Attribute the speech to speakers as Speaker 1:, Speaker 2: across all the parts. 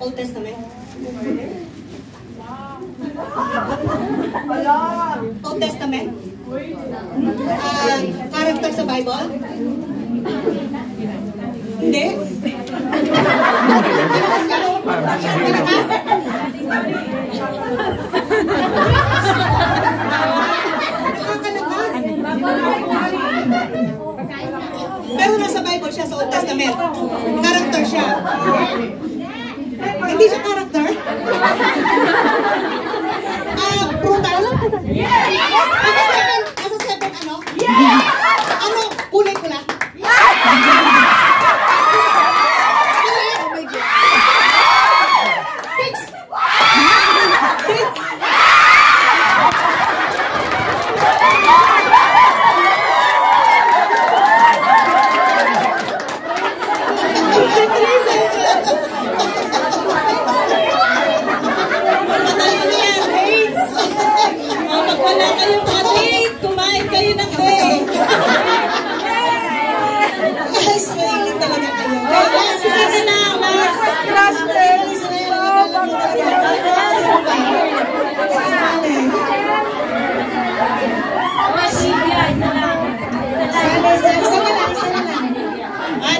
Speaker 1: Old Testament? Old Testament? Character sa Bible? Hindi? Pero nasa Bible siya sa Old Testament. Character siya. Hindi siya character? Brutal? Asa 7 ano? Ano? Kulay pula?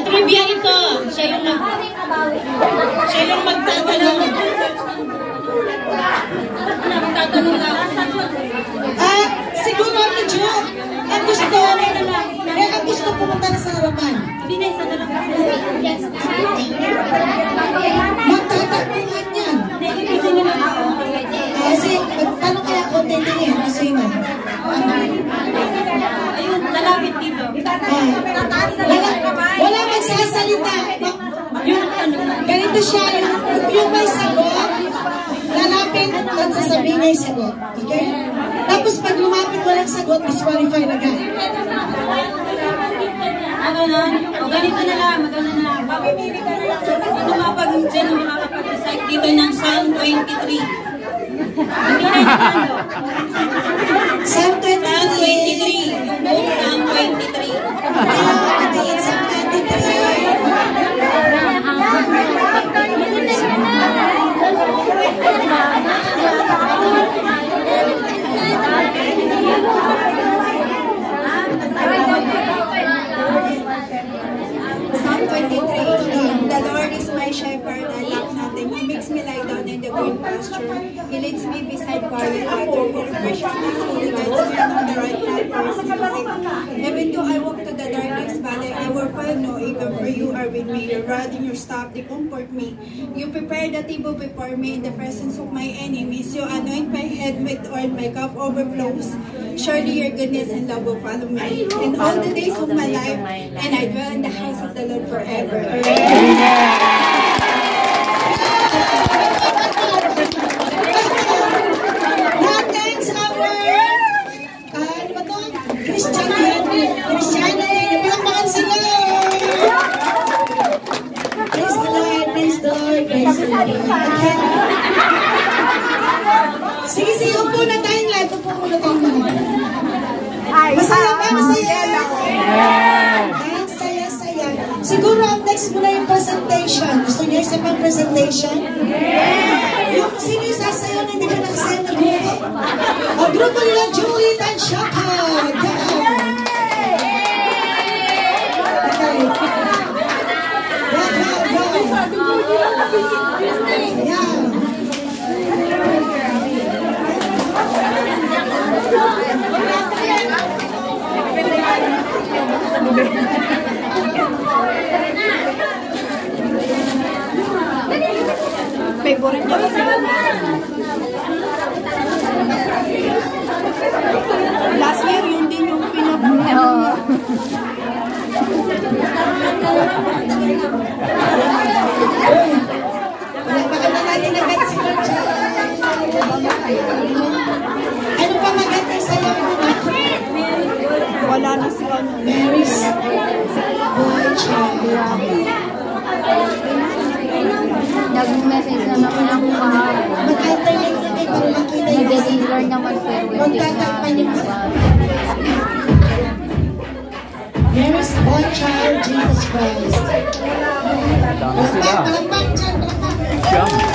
Speaker 2: Trivia ito. Siya yung magtatanong. Magtatanong lang.
Speaker 1: Siguro medyo ang gusto pumunta na sa harapan. Magtatanungan yan. Kasi magtanong kaya ako, titingin. Gusto yun mo.
Speaker 2: Ayun, lalapit dito.
Speaker 1: Wala magsasalita. Ganito siya, yung may sagot, lalapit at sasabihin niya yung sagot. Okay? Tapos pag lumapit walang sagot, disqualify na agad.
Speaker 2: Ganito na lang, maganda na lang. Papipili ka na lang. Sino makapag-decide dito ng Psalm 23? Hindi na ito.
Speaker 1: Psalm 23.
Speaker 2: Psalm 23.
Speaker 1: Psalm 23. The Lord is my shepherd, I lack nothing. He makes me lie down in the green pasture. He leads me beside quiet water. He refreshes my soul. He guides me on the right path for his sake. Even though I walk to the darkest valley, I will fear no evil, for you are with me. Your rod and your staff, they comfort me. You prepare the table before me in the presence of my enemies. You anoint my head with oil, my cup overflows. Surely your goodness and love will follow me in all the days of my life, and I dwell in the house of the Lord forever. Sige, sige, upo na tayong lahat. Upo muna tayong lahat. Masaya ba? Masaya? Ang saya-saya. Siguro ang next muna yung presentation. Gusto niyo isa pang presentation? Yung sino yung sasayaw na hindi ka nakasayaw na grupo? O grupo nila Juliet and Shaka. Go! Okay.
Speaker 2: Favorite niya ba sila? Last year, yun din yung pinapunta niya.
Speaker 1: Baka na natin agad si Lord. Ano pa maganda sa'yo mo na?
Speaker 2: Wala na sila.
Speaker 1: Mary's Boy Child.
Speaker 3: Nag-message naman ako ng kahapon.
Speaker 1: Mag-alternate na kayo para makita yung
Speaker 3: Nag-deliver naman pero
Speaker 1: magtatakpan niyo sa Mary's Boy Child, Jesus Christ. Palakpak dyan, palakpak.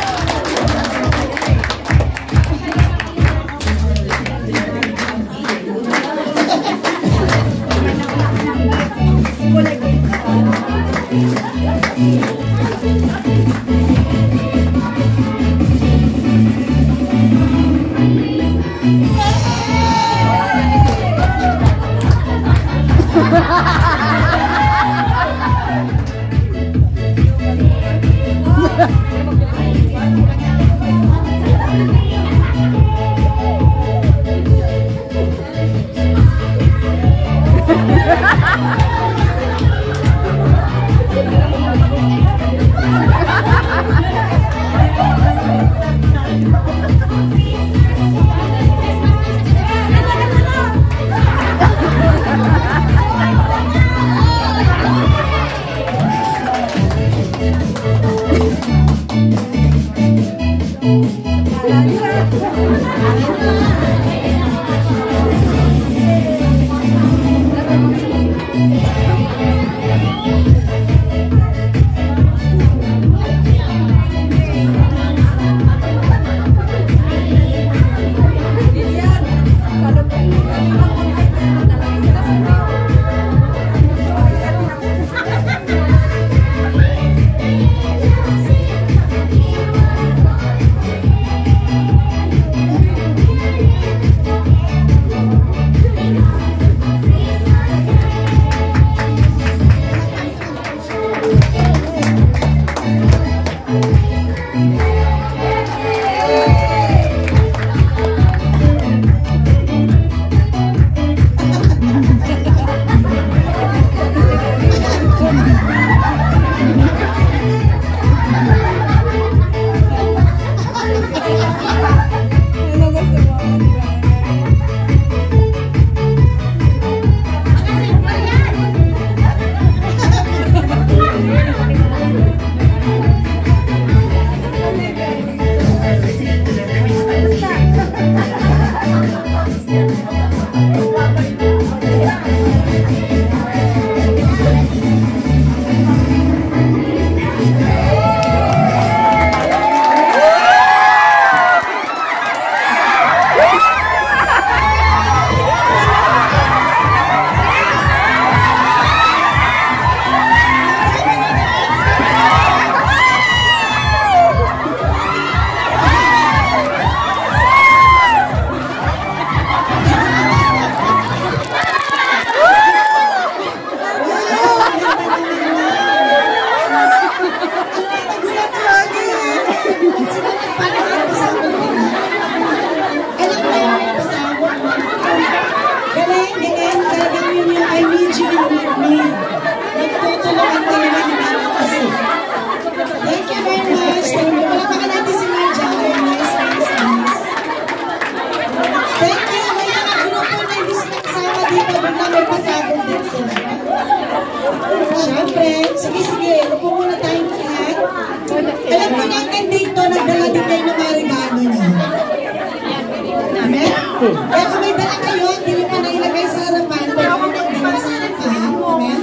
Speaker 4: Kaya kung may dala kayo, hindi nyo pa nailagay sa harapan, pero kung nagdala sa harapan, amen?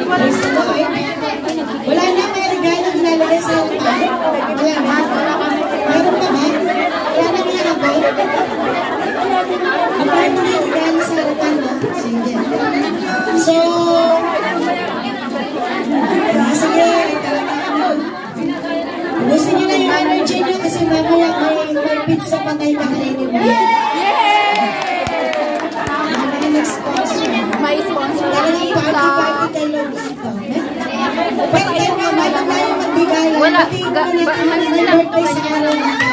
Speaker 4: Praise the Lord. Wala na may regalo nilalagay sa harapan? Wala na? Meron pa ba? Wala na may harapan? Apply mo na yung regalo sa harapan, no? Sige. So, sige, gusto nyo na yung energy nyo kasi mamaya may pizza pa tayo kakainin mo.
Speaker 3: May sponsor na pizza.
Speaker 4: Party kayo dito. Pero kayo naman na tayo magbigay.
Speaker 3: Wala.
Speaker 4: Birthday sa araw na ito.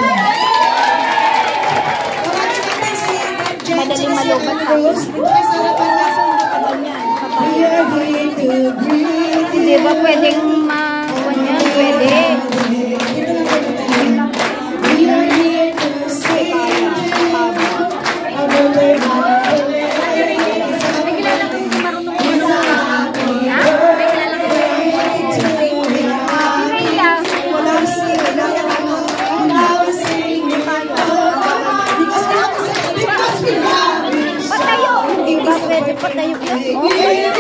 Speaker 3: Madaling malubat sa
Speaker 4: Rose, dito ka sa harapan na. We are here to greet you.
Speaker 3: Di ba pwedeng ma-ganyan? Pwede.
Speaker 4: We are here to say
Speaker 3: Patayo yun.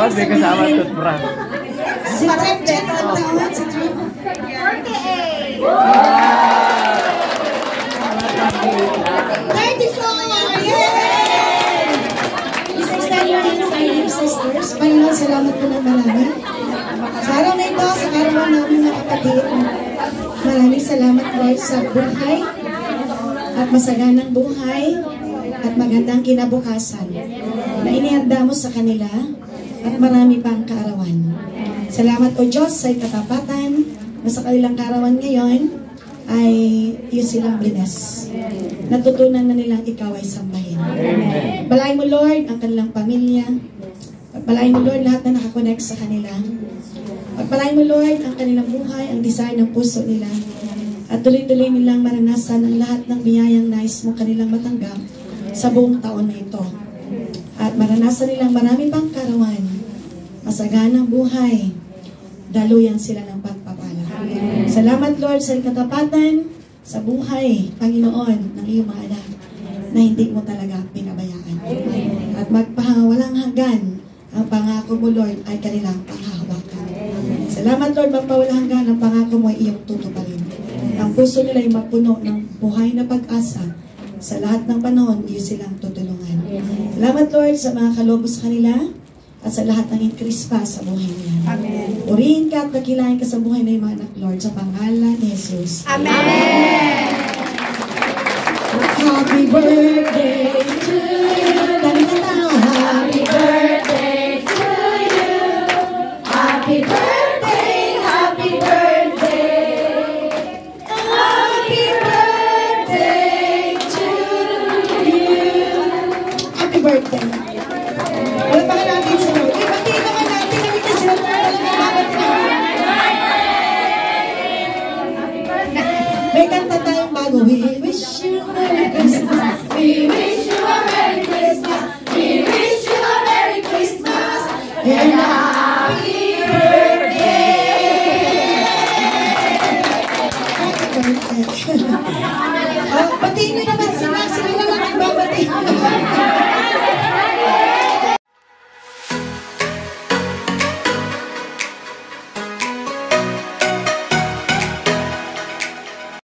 Speaker 4: ibig
Speaker 5: may kasama
Speaker 4: sabihin,
Speaker 5: toothbrush.
Speaker 4: si Trip dyan, ilang taon? Si Trip? 34! Yay! Please extend your hands to your sisters. Panginoon, salamat po ng marami. Sa araw na ito, sa karawan namin mga kapatid, maraming salamat Lord sa buhay at masaganang buhay at magandang kinabukasan na inihanda mo sa kanila at marami pang kaarawan. Salamat o Diyos sa katapatan na sa kanilang kaarawan ngayon ay yun silang bless. Natutunan na nilang ikaw ay sambahin. Balayin mo Lord ang kanilang pamilya. Pagpalain mo Lord lahat na nakakonect sa kanila. Pagpalain mo Lord ang kanilang buhay, ang desire ng puso nila. At tuloy-tuloy nilang maranasan ang lahat ng biyayang nais mo kanilang matanggap sa buong taon na ito. At maranasan nilang marami pang karawan, masaganang buhay, daluyan sila ng pagpapala. Salamat Lord sa katapatan, sa buhay, Panginoon, ng iyong mga anak na hindi mo talaga pinabayaan. At magpawalang hanggan ang pangako mo Lord ay kanilang panghahawakan. Salamat Lord, magpawalang hanggan ang pangako mo ay iyong tutuparin. Ang puso nila ay mapuno ng buhay na pag-asa. Sa lahat ng panahon, iyo silang tutulungan. Salamat Lord sa mga kaloob sa kanila at sa lahat ng increase pa sa buhay nila. Amen. Purihin ka at dakilain ka sa buhay ng mga anak Lord sa pangalan ni Jesus. Amen. Happy birthday